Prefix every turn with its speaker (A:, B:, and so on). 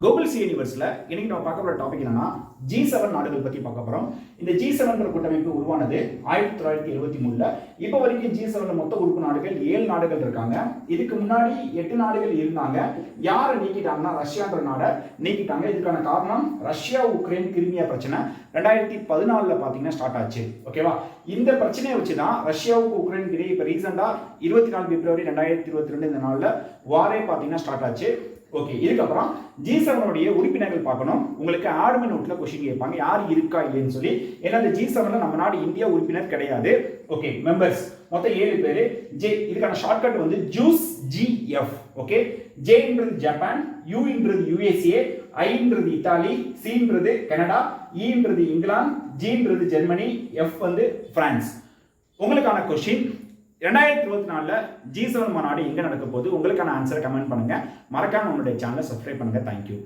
A: Global C யூனிவர்ஸில் இன்னைக்கு நம்ம பார்க்க போகிற டாபிக் என்னன்னா G7 நாடுகள் பற்றி பார்க்க போகிறோம். இந்த G7 கூட்டமைப்பு உருவானது 1973. இப்போ வரைக்கும் G7 மொத்த உறுப்பு நாடுகள் 7 நாடுகள் இருக்காங்க. இதுக்கு முன்னாடி 8 நாடுகள் இருந்தாங்க. யாரை நீக்கிட்டாங்கன்னா ரஷ்யான்ற நாடை நீக்கிட்டாங்க. இதுக்கான காரணம் ரஷ்யா உக்ரைன் கிரிமியா பிரச்சனை 2014 பார்த்தீங்கன்னா ஸ்டார்ட் ஆச்சு. ஓகேவா? இந்த பிரச்சனையை வச்சு தான் ரஷ்யாவுக்கு உக்ரைனுக்கு இடையே இப்போ ரீசெண்டாக 24 பிப்ரவரி 2022 இந்த நாளில் வாரே பார்த்தீங்கன்னா ஸ்டார்ட் ஆச்சு. ஓகே, இதுக்கப்புறம் G7 உறுப்பினர்கள் பார்க்கணும். உங்களுக்கு ஆட்மின் நோட்ல கொஸ்டின் கேட்பாங்க, யார் இருக்கா இல்லைன்னு சொல்லி. ஏன்னா இந்த G7 நம்ம நாடு இந்தியா உறுப்பினர் கிடையாது. ஓகே, மெம்பர்ஸ் மொத்தம் 7 பேர். இதுக்கான ஷார்ட்கட் வந்து ஜூஸ் GF. ஓகே, Jன்றது ஜப்பான், Uன்றது USA, Iன்றது இத்தாலி, Cன்றது கனடா, Eன்றது இங்கிலாந்து, Gன்றது ஜெர்மனி, F வந்து பிரான்ஸ். உங்களுக்கான கொஸ்டின் 2024 G7 மாநாடு எங்க நடக்க போகுது? உங்களுக்கான ஆன்சரை கமெண்ட் பண்ணுங்க. மறக்காம நம்மளுடைய சேனலை சப்ஸ்கிரைப் பண்ணுங்க. தேங்க்யூ.